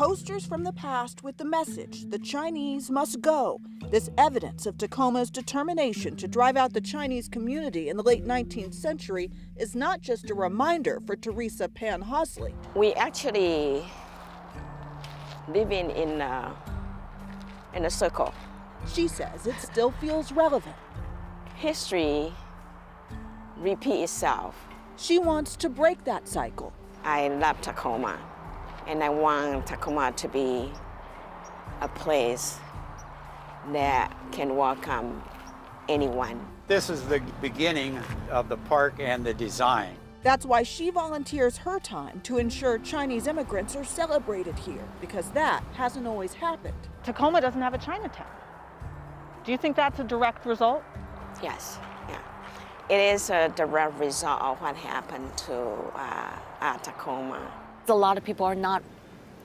Posters from the past with the message, the Chinese must go. This evidence of Tacoma's determination to drive out the Chinese community in the late 19th century is not just a reminder for Teresa Pan Hosley. We actually living in a circle. She says it still feels relevant. History repeats itself. She wants to break that cycle. I love Tacoma, and I want Tacoma to be a place that can welcome anyone. This is the beginning of the park and the design. That's why she volunteers her time to ensure Chinese immigrants are celebrated here, because that hasn't always happened. Tacoma doesn't have a Chinatown. Do you think that's a direct result? Yes, yeah. It is a direct result of what happened to Tacoma. A lot of people are not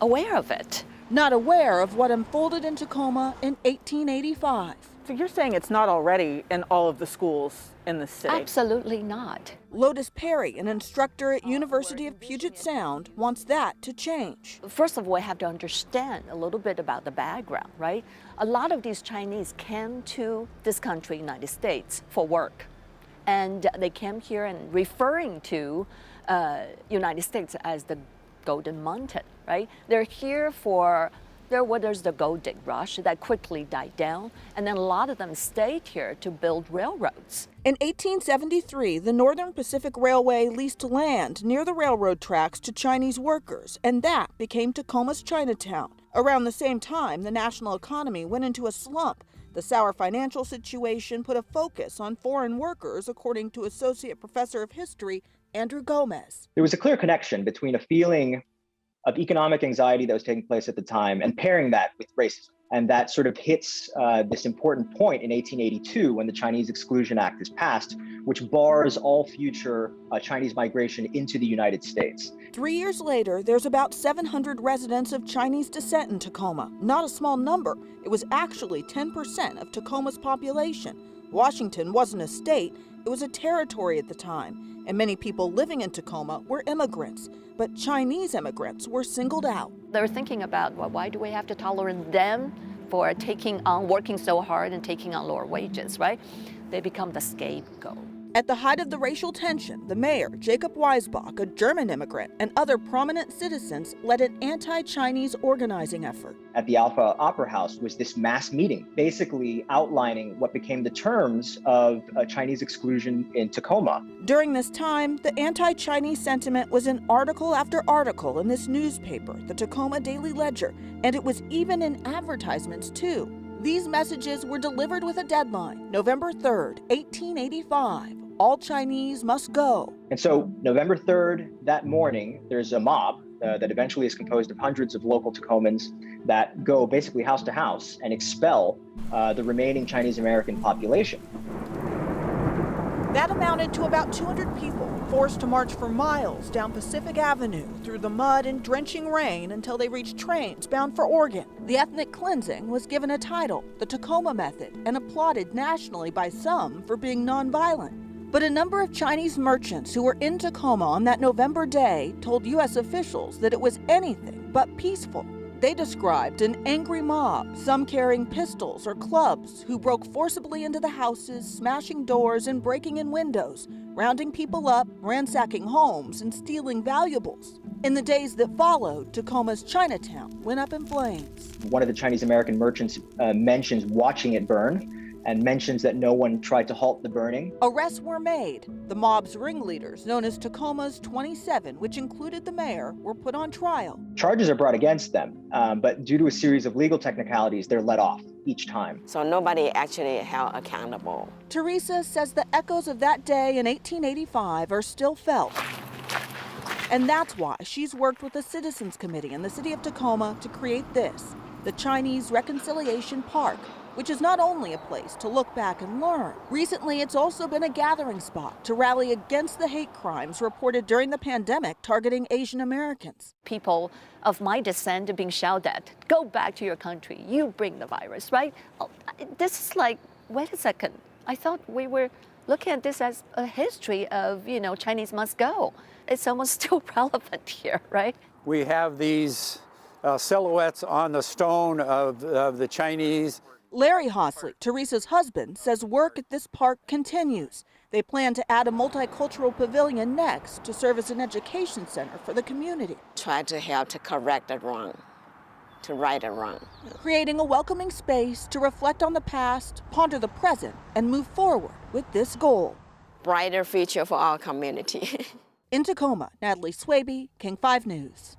aware of it. Not aware of what unfolded in Tacoma in 1885. So you're saying it's not already in all of the schools in the city? Absolutely not. Lotus Perry, an instructor at University of Puget Sound, wants that to change. First of all, we have to understand a little bit about the background, right? A lot of these Chinese came to this country, United States, for work. And they came here and referring to United States as the Golden Mountain, right? They're here for there's the gold dig rush that quickly died down, and then a lot of them stayed here to build railroads. In 1873, the Northern Pacific Railway leased land near the railroad tracks to Chinese workers, and that became Tacoma's Chinatown. Around the same time, the national economy went into a slump. The sour financial situation put a focus on foreign workers, according to Associate Professor of History Andrew Gomez. There was a clear connection between a feeling of economic anxiety that was taking place at the time and pairing that with racism. And that sort of hits this important point in 1882 when the Chinese Exclusion Act is passed, which bars all future Chinese migration into the United States. 3 years later, there's about 700 residents of Chinese descent in Tacoma. Not a small number. It was actually 10% of Tacoma's population. Washington wasn't a state, it was a territory at the time, and many people living in Tacoma were immigrants. But Chinese immigrants were singled out. They're thinking about, well, why do we have to tolerate them for working so hard and taking on lower wages, right? They become the scapegoat. At the height of the racial tension, the mayor, Jacob Weisbach, a German immigrant, and other prominent citizens led an anti-Chinese organizing effort. At the Alpha Opera House was this mass meeting, basically outlining what became the terms of Chinese exclusion in Tacoma. During this time, the anti-Chinese sentiment was in article after article in this newspaper, the Tacoma Daily Ledger, and it was even in advertisements too. These messages were delivered with a deadline, November 3rd, 1885. All Chinese must go. And so November 3rd, that morning, there's a mob that eventually is composed of hundreds of local Tacomans that go basically house to house and expel the remaining Chinese American population. That amounted to about 200 people, forced to march for miles down Pacific Avenue through the mud and drenching rain until they reached trains bound for Oregon. The ethnic cleansing was given a title, the Tacoma Method, and applauded nationally by some for being nonviolent. But a number of Chinese merchants who were in Tacoma on that November day told U.S. officials that it was anything but peaceful. They described an angry mob, some carrying pistols or clubs, who broke forcibly into the houses, smashing doors and breaking in windows, rounding people up, ransacking homes, and stealing valuables. In the days that followed, Tacoma's Chinatown went up in flames. One of the Chinese American merchants mentions watching it burn, and mentions that no one tried to halt the burning. Arrests were made. The mob's ringleaders, known as Tacoma's 27, which included the mayor, were put on trial. Charges are brought against them, but due to a series of legal technicalities, they're let off each time. So nobody actually held accountable. Teresa says the echoes of that day in 1885 are still felt. And that's why she's worked with the Citizens Committee in the city of Tacoma to create this, the Chinese Reconciliation Park, which is not only a place to look back and learn. Recently, it's also been a gathering spot to rally against the hate crimes reported during the pandemic targeting Asian Americans. People of my descent are being shouted at, go back to your country, you bring the virus, right? This is like, wait a second, I thought we were looking at this as a history of, Chinese must go. It's almost still relevant here, right? We have these silhouettes on the stone of the Chinese. Larry Hosley, Teresa's husband, says work at this park continues. They plan to add a multicultural pavilion next to serve as an education center for the community. Try to help to correct the wrong, to right a wrong. Creating a welcoming space to reflect on the past, ponder the present, and move forward with this goal. Brighter future for our community. In Tacoma, Natalie Swaby, King 5 News.